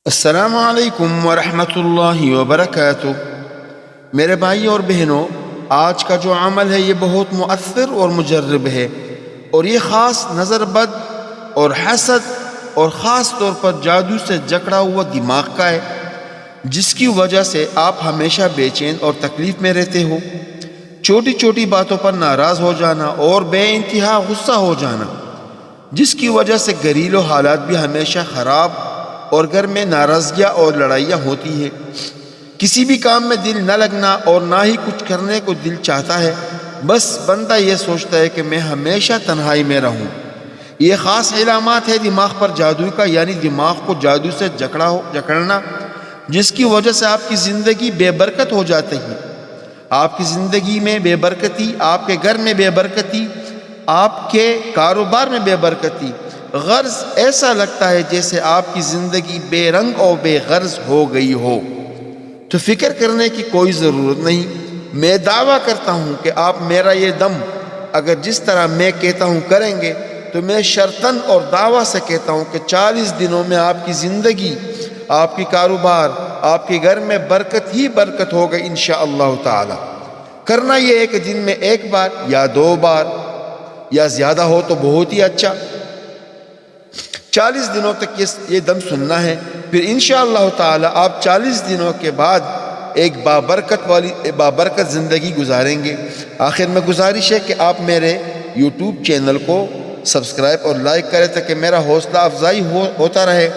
अस्सलामु अलैकुम वरहमतुल्लाहि वबरकातुह। मेरे भाई और बहनों, आज का जो अमल है ये बहुत मुअस्सिर और मुजर्रब है, और ये ख़ास नज़रबद और हसद और ख़ास तौर पर जादू से जकड़ा हुआ दिमाग का है, जिसकी वजह से आप हमेशा बेचैन और तकलीफ़ में रहते हो। छोटी छोटी बातों पर नाराज़ हो जाना और बेइंतहा गुस्सा हो जाना, जिसकी वजह से घरेलू हालात भी हमेशा ख़राब और घर में नाराज़गियाँ और लड़ाइयाँ होती है। किसी भी काम में दिल न लगना और ना ही कुछ करने को दिल चाहता है। बस बंदा ये सोचता है कि मैं हमेशा तन्हाई में रहूं। ये ख़ास इलामात है दिमाग पर जादू का, यानी दिमाग को जादू से जकड़ना, जिसकी वजह से आपकी ज़िंदगी बेबरकत हो जाती है। आपकी ज़िंदगी में बेबरकती, आपके घर में बेबरकती, आपके कारोबार में बेबरकती। गर्ज ऐसा लगता है जैसे आपकी ज़िंदगी बेरंग और बेगर्ज हो गई हो। तो फिक्र करने की कोई ज़रूरत नहीं। मैं दावा करता हूँ कि आप मेरा ये दम अगर जिस तरह मैं कहता हूँ करेंगे, तो मैं शर्तन और दावा से कहता हूँ कि 40 दिनों में आपकी ज़िंदगी, आपकी कारोबार, आपके घर में बरकत ही बरकत होगा इंशाअल्लाह ताला। करना ये एक दिन में एक बार या 2 बार या ज़्यादा हो तो बहुत ही अच्छा। 40 दिनों तक ये दम सुनना है। फिर इंशाअल्लाह ताला आप 40 दिनों के बाद एक बाबरकत ज़िंदगी गुजारेंगे। आखिर में गुजारिश है कि आप मेरे यूट्यूब चैनल को सब्सक्राइब और लाइक करें, ताकि मेरा हौसला अफजाई होता रहे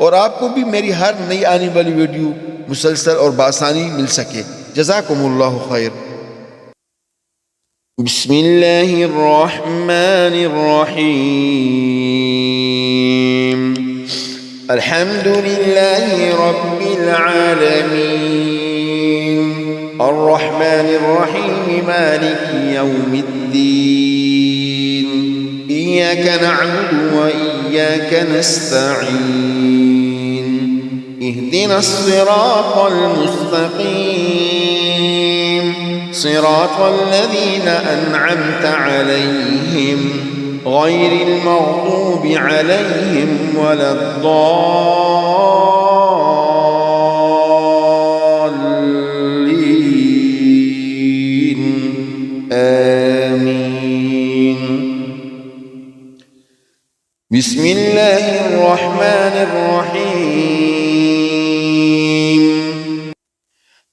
और आपको भी मेरी हर नई आने वाली वीडियो मुसलसल और बासानी मिल सके। जज़ाकुमुल्लाहु खैर। बिस्मिल्लाहिर रहमानिर रहीम। अल्हम्दुलिल्लाहि रब्बिल आलमीन, अर्रहमानिर रहीम, मालिकि यौमिद्दीन, इय्याका नअबुदु व इय्याका नस्तईन, इहदिनस सिरातल मुस्तकीम, सिरातल लज़ीना अनअमता अलैहिम गैरिल मग़दूबि अलैहिम वलद्दाल्लीन, आमीन। बिस्मिल्लाहिर रहमानिर रहीम।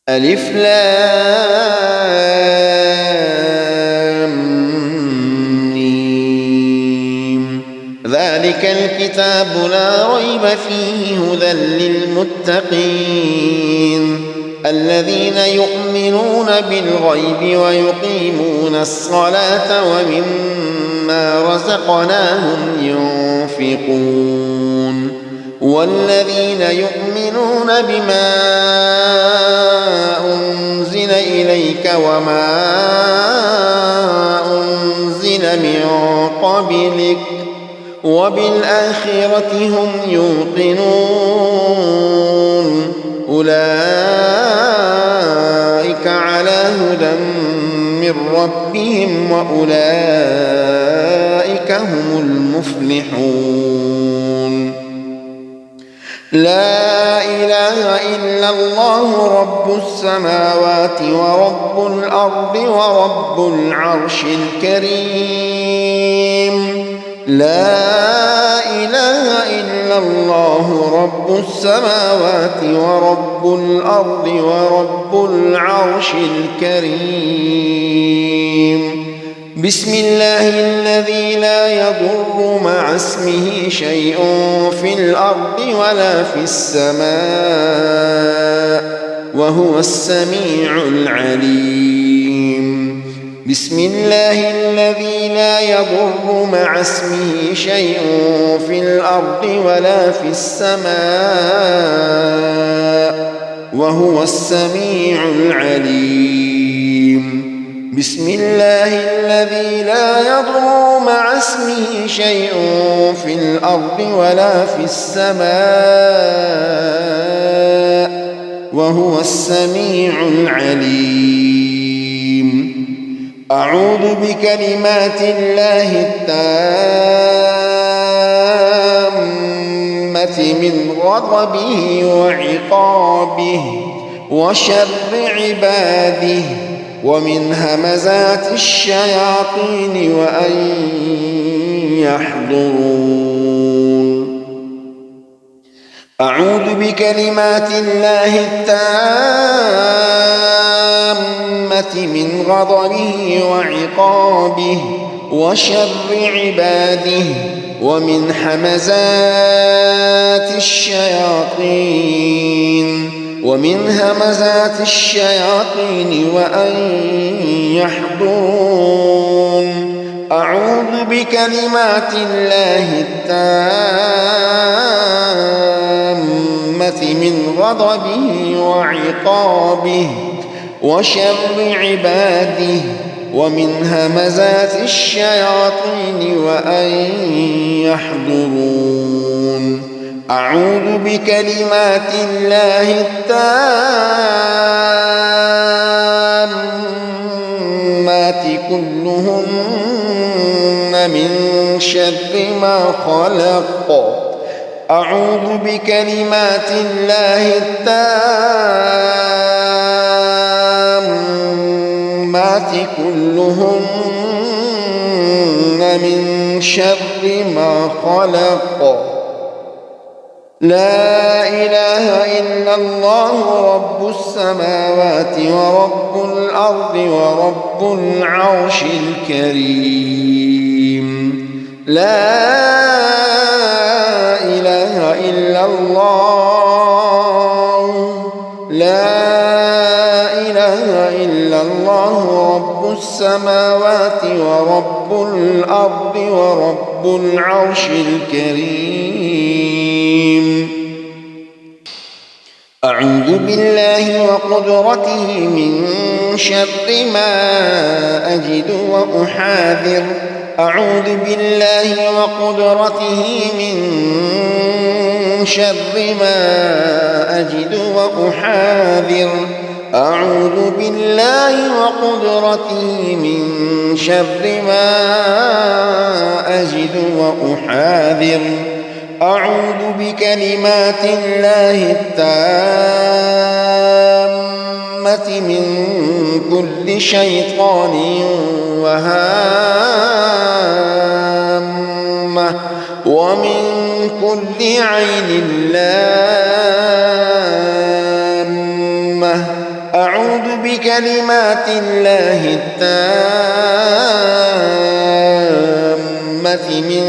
अलिफ लाम मीम, ज़ालिकल किताबु ला रैब फ़ीहि हुदल लिलमुत्तक़ीन, الذين يؤمنون بالغيب ويقيمون الصلاة ومما رزقناهم ينفقون، والذين يؤمنون بما أنزل إليك وما أنزل من قبلك وبالآخرة هم يوقنون، أولئك على هدى من ربهم وأولئك هم المفلحون. لا إله إلا الله رب السماوات ورب الأرض ورب العرش الكريم. لا إله إلا الله رب السماوات ورب الأرض ورب العرش الكريم. بسم الله الذي لا يضر مع اسمه شيء في الأرض ولا في السماء وهو السميع العليم. بسم الله الذي لا يضر مع اسمه شيء في الأرض ولا في السماء وهو السميع العليم. بسم الله الذي لا يضر مع اسمه شيء في الأرض ولا في السماء وهو السميع العليم. أعوذ بكلمات الله التامة من غضبه وعقابه وشر عباده ومن همزات الشياطين وأن يحضرون. أعوذ بكلمات الله التامة من غضبه وعقابه وشر عباده ومن همزات الشياطين وأن يحضرون. أعوذ بكلمات الله التامة من غضبه وعقابه وشر عباده ومن همزات الشياطين وأن يحضرون. أعوذ بكلمات الله التامات كلهن من شر ما خلق. أعوذ بكلمات الله التامات كلهن من شر ما خلق. لا إله إلا الله رب السماوات ورب الأرض ورب العرش الكريم. لا إله إلا الله. لا إله إلا الله رب السماوات ورب الأرض ورب العرش الكريم. أعوذ بالله وقدرته من شر ما أجد وأحاذر. أعوذ بالله وقدرته من شر ما أجد وأحاذر. أعوذ بالله وقدرته من شر ما أجد وأحاذر. أعوذ بكلمات الله التامة من كل شيطان وهامة ومن كل عين لامة. أعوذ بكلمات الله التامة من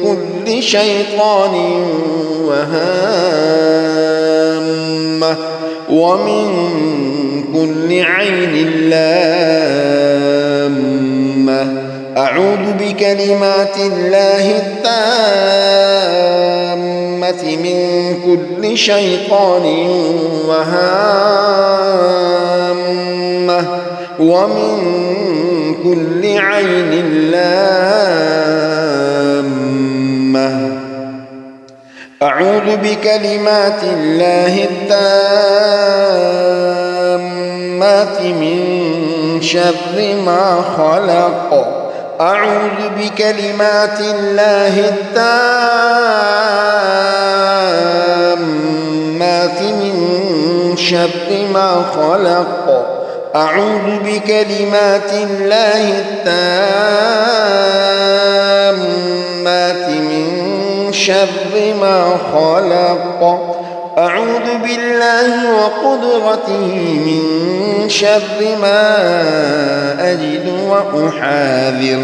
كل شيطان وهامة ومن كل عين لامة. أعوذ بكلمات الله التامة من كل شيطان وهامة ومن كل عين لامة. أعوذ بكلمات الله التامات من شر ما خلق. أعوذ بكلمات الله التامات من شر ما خلق. أعوذ بكلمات الله التامات من شر ما خلق. أعوذ بالله وقدرته من شر ما أجد وأحاذر.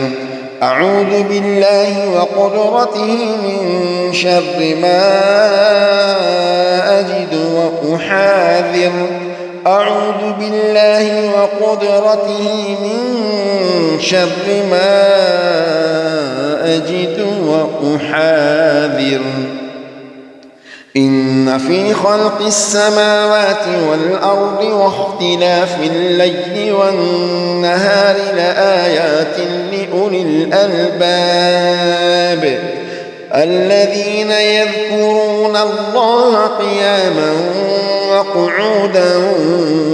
أعوذ بالله وقدرته من شر ما أجد وأحاذر. أعوذ بالله وقدرته من شر ما أجد وأحاذر. إن في خلق السماوات والأرض واختلاف الليل والنهار لآيات لأولي الألباب الذين يذكرون الله قياما وقعودا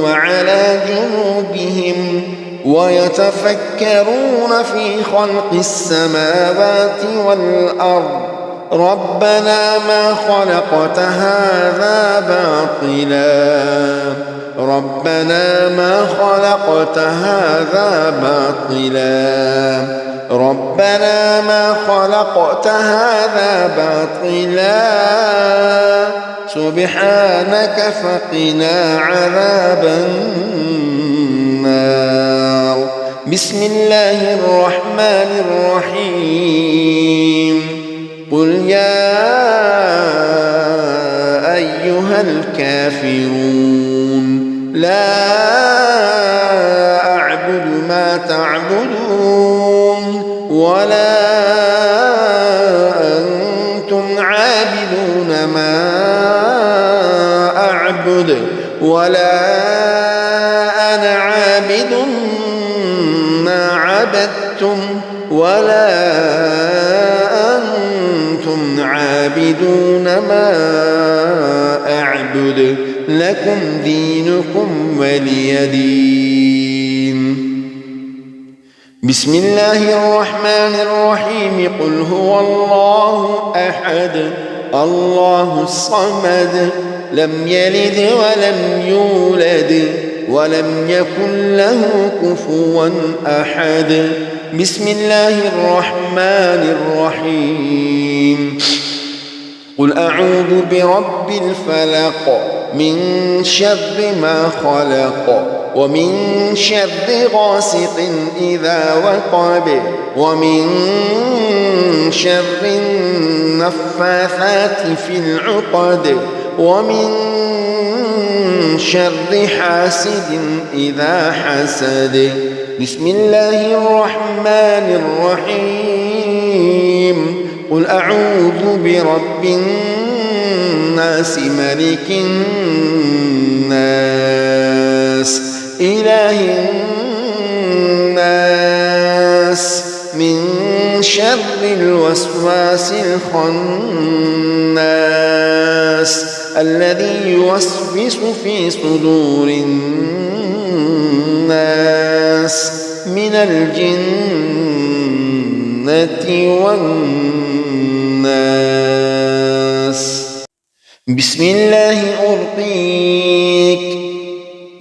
وعلى جنوبهم ويتفكرون في خلق السماوات والأرض ربنا ما خلقت هذا باطلا ربنا ما خلقت هذا باطلا ربنا ما خلقت هذا باطلا سبحانك فقنا عذاب النار بسم الله الرحمن الرحيم قل يا أيها الكافرون لا أعبد ما تعبدون ولا أنتم عابدون ما أعبد ولا أنا عابد ما عبدتم ولا أنتم عابدون ما أعبد لكم دينكم ولي دين بسم الله الرحمن الرحيم قل هو الله أحد الله الصمد لم يلد ولم يولد ولم يكن له كفوا أحد بسم الله الرحمن الرحيم قل أعوذ برب الفلق من شر ما خلق ومن شر غاسق إذا وقب ومن شر النفاثات في العقد ومن شر حاسد إذا حسد بسم الله الرحمن الرحيم قل أعوذ برب الناس ملك الناس إله الناس من شر الوسواس الخناس الذي يوسوس في صدور الناس من الجنة والناس بسم الله أرقيك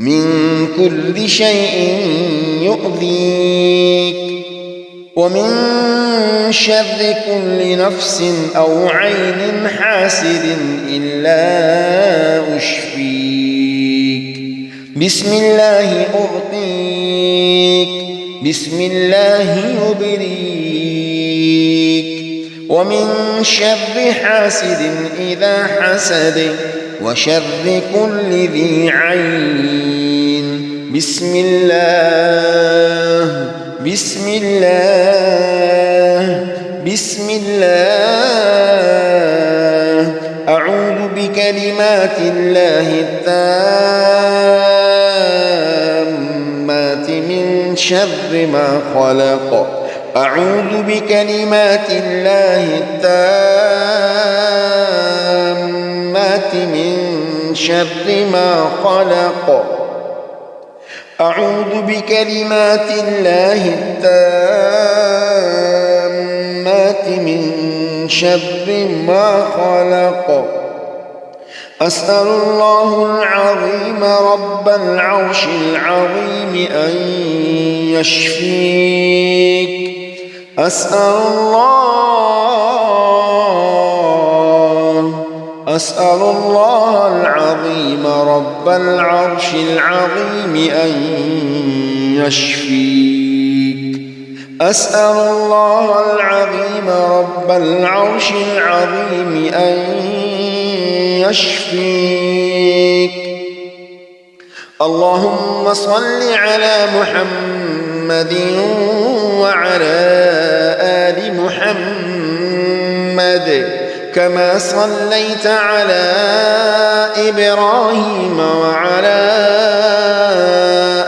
من كل شيء يؤذيك ومن شر كل نفس أو عين حاسد إلا أشفيك بسم الله أرقيك بسم الله يبريك ومن شر حاسد إذا حسد وشر كل ذي عين بسم الله بسم الله بسم الله أعوذ بكلمات الله التامات من شر ما خلق أعوذ بكلمات الله التامات من شر ما خلق أعوذ بكلمات الله التامات من شر ما خلق أسأل الله العظيم رب العرش العظيم أن يشفيك أسأل الله العظيم رب العرش العظيم أن يشفيك أسأل الله العظيم رب العرش العظيم أن يشفيك اللهم صل على محمد وعلى آل محمد كما صليت على إبراهيم وعلى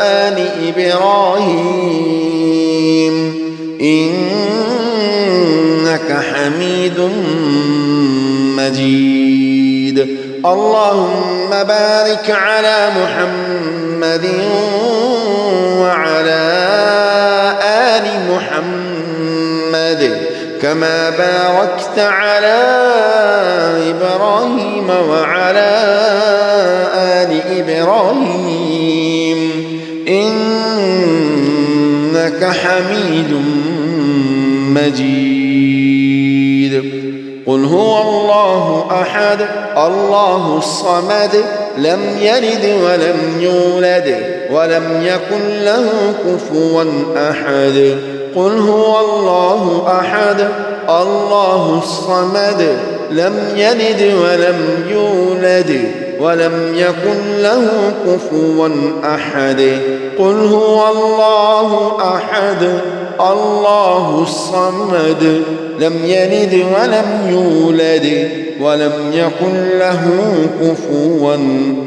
آل إبراهيم إنك حميد مجيد اللهم بارك على محمد وعلى آل محمد كما باركت على إبراهيم وعلى آل إبراهيم إنك حميد مجيد. قل هو الله أحد الله الصمد لم يلد ولم يولد ولم يكن له كفوا أحد. قل هو الله أحد الله الصمد لم يلد ولم يولد ولم يكن له كفوا أحد. قل هو الله أحد الله الصمد لم يلد ولم يولد ولم يكن له كفوا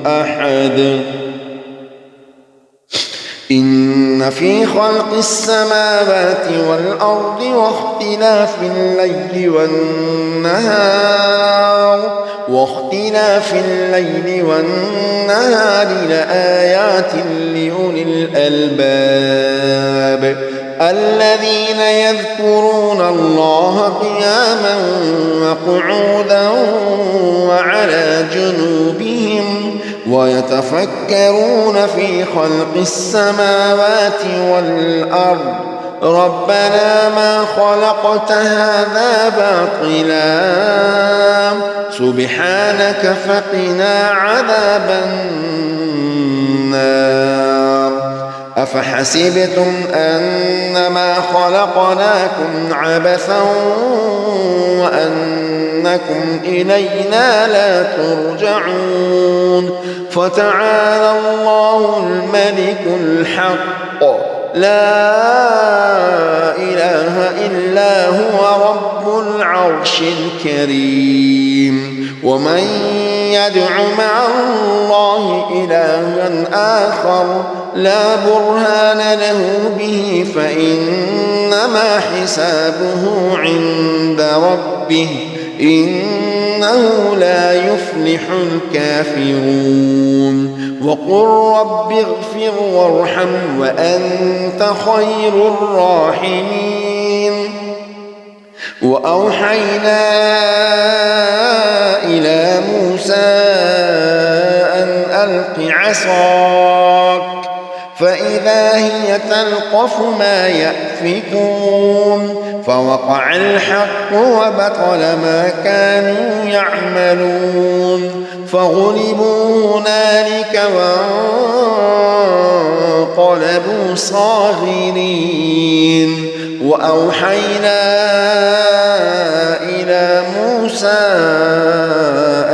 أحد. إن في خلق السماوات والأرض واختلاف الليل والنهار لآيات لأولي الألباب الذين يذكرون الله قياما وقعودا وعلى جنوبهم ويتفكرون في خلق السماوات والأرض ربنا ما خلقت هذا باطلا سبحانك فقنا عذاب النار. أفحسبتم أنما خلقناكم عبثا وأنكم إلينا لا ترجعون. فتعالى الله الملك الحق لا إله إلا هو رب العرش الكريم. ومن يدع مع الله إلها آخر لا برهان له به فإنما حسابه عند ربه إنه لا يفلح الكافرون. وقل رب اغفر وارحم وأنت خير الراحمين. وأوحينا إلى موسى أن ألق عصاك فإذا هي تلقف ما يأفكون فوقع الحق وبطل ما كانوا يعملون فغلبوا هنالك وانقلبوا صاغرين. وأوحينا إلى موسى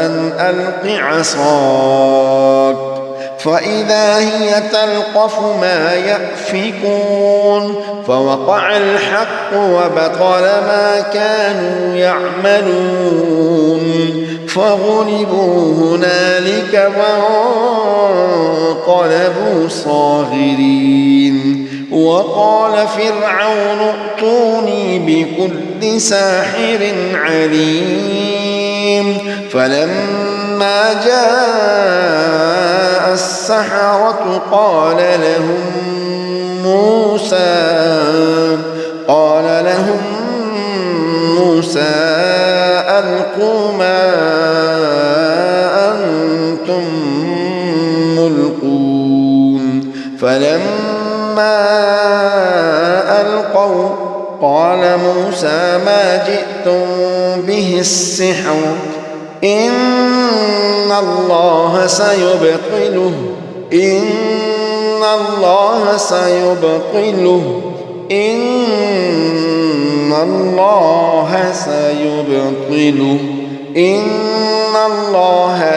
أن ألق عصاك فإذا هي تلقف ما يأفكون فوقع الحق وبطل ما كانوا يعملون فغلبوا هنالك وانقلبوا صاغرين. وقال فرعون ائتوني بكل ساحر عليم. فلما جاء السحرة قال لهم موسى ألقوا ما أنتم ملقون. فلما ألقوا قال موسى ما جئتم به السحر إن الله سيبطله إن الله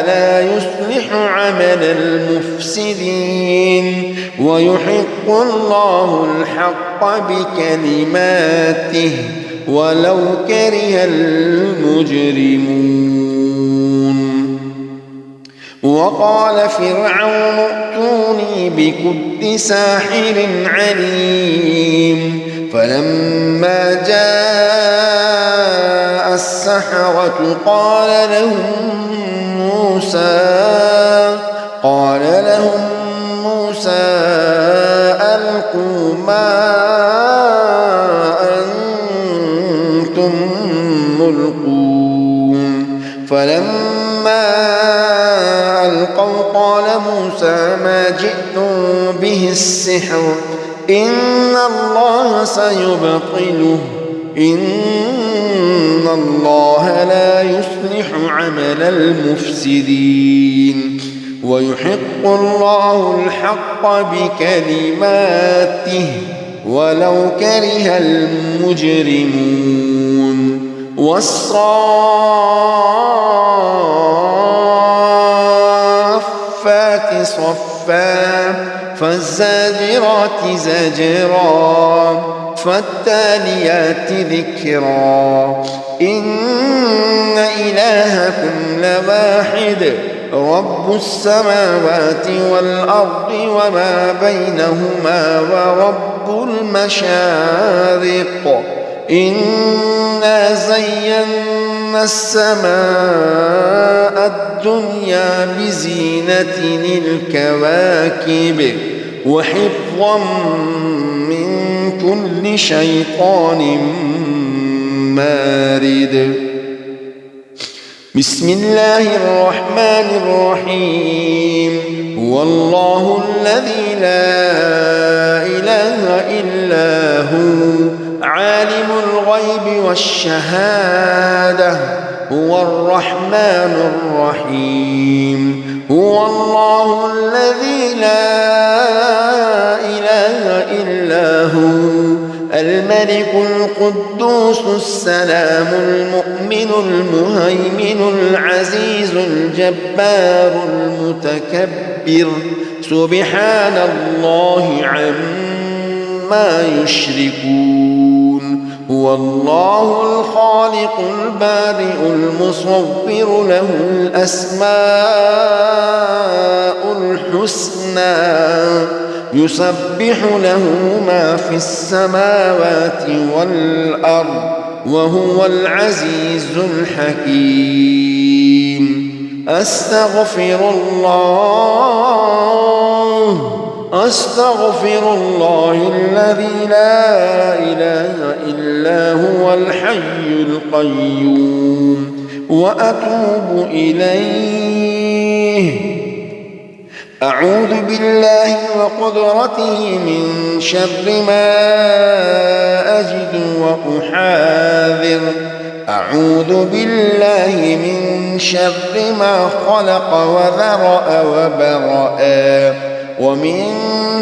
لا يصلح عمل المفسدين ويحق الله الحق بكلماته ولو كره المجرمون. وقال فرعون ائتوني بكل ساحر عليم. فلما جاء السحرة قال لهم موسى ألقوا ما أنتم فلما ألقوا قال موسى ما جئتم به السحر إن الله سيبطله إن الله لا يصلح عمل المفسدين ويحق الله الحق بكلماته ولو كره المجرمون والصافات صفا فالزاجرات زجرا فالتاليات ذكرا إن إلهكم لواحد رب السماوات والأرض وما بينهما ورب المشارق إنا زينا السماء الدنيا بزينة الكواكب وحفظا من كل شيطان مارد بسم الله الرحمن الرحيم هو الله الذي لا إله إلا هو عالم الغيب والشهادة هو الرحمن الرحيم هو الله الذي لا إله إلا هو الملك القدوس السلام المؤمن المهيمن العزيز الجبار المتكبر سبحان الله عما يشركون هو الله الخالق البارئ المصور له الأسماء الحسنى يسبح له ما في السماوات والأرض وهو العزيز الحكيم أستغفر الله الذي لا إله إلا هو الحي القيوم وأتوب إليه أعوذ بالله وقدرته من شر ما أجد وأحاذر أعوذ بالله من شر ما خلق وذرأ وبرأ ومن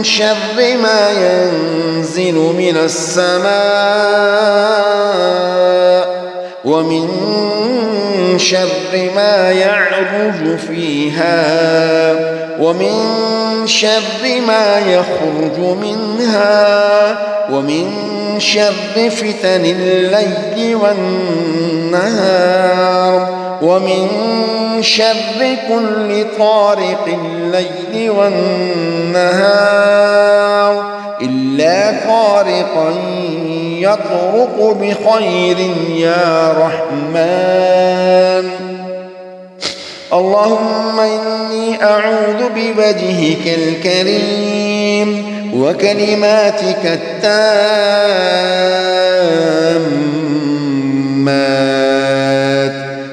شر ما ينزل من السماء ومن شر ما يعرج فيها ومن شر ما يخرج منها ومن شر فتن الليل والنهار ومن شر كل طارق الليل والنهار إلا طارقا يطرق بخير يا رحمن اللهم إني أعوذ بوجهك الكريم وكلماتك التامات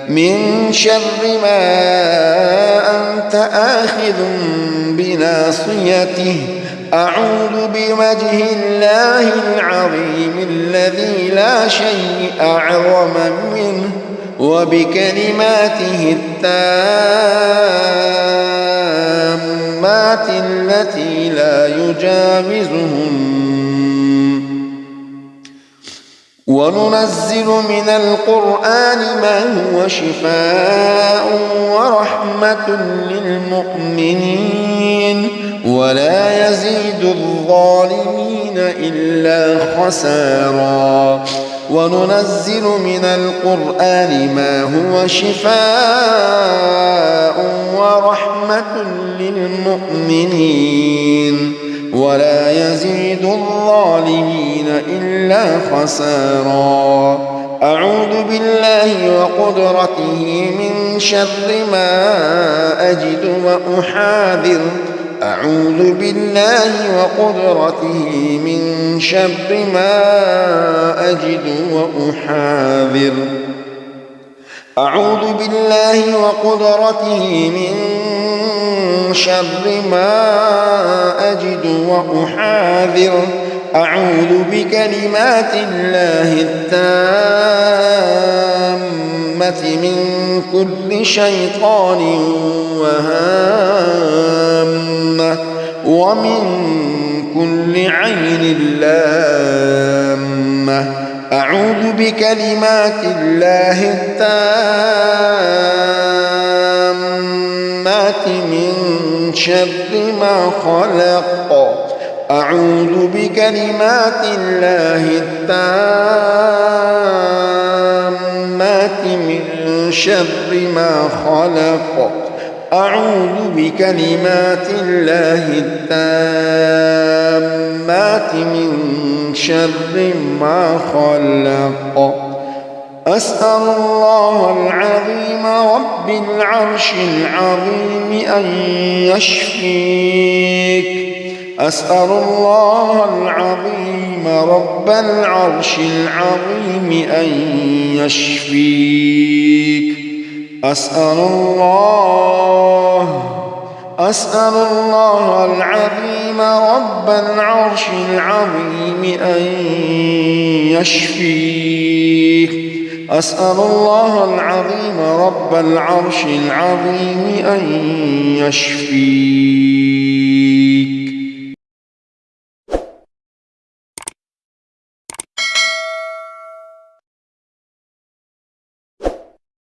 من شر ما أنت آخذ بناصيته أعوذ بوجه الله العظيم الذي لا شيء أعظم منه وبكلماته التامات التي لا يجاوزهن وننزل من القرآن ما هو شفاء ورحمة للمؤمنين ولا يزيد الظالمين إلا خسارا وننزل من القرآن ما هو شفاء ورحمة للمؤمنين ولا يزيد الظالمين إلا خسارا أعوذ بالله وقدرته من شر ما أجد وأحاذر أعوذ بالله وقدرته من شر ما أجد وأحاذر أعوذ بالله وقدرته من شر ما أجد وأحاذر أعوذ بكلمات الله التامة من كل شيطان وهامة ومن كل عين لامة أعوذ بكلمات الله التامات من شر ما خلق أعوذ بكلمات الله التامات من شر ما خلق أعوذ بكلمات الله التامات من شر ما خلق أسأل الله العظيم رب العرش العظيم أن يشفيك أسأل الله العظيم رب العرش العظيم أن يشفيك أسأل الله العظيم رب العرش العظيم أن يشفيك أسأل الله العظيم رب العرش العظيم أن يشفيك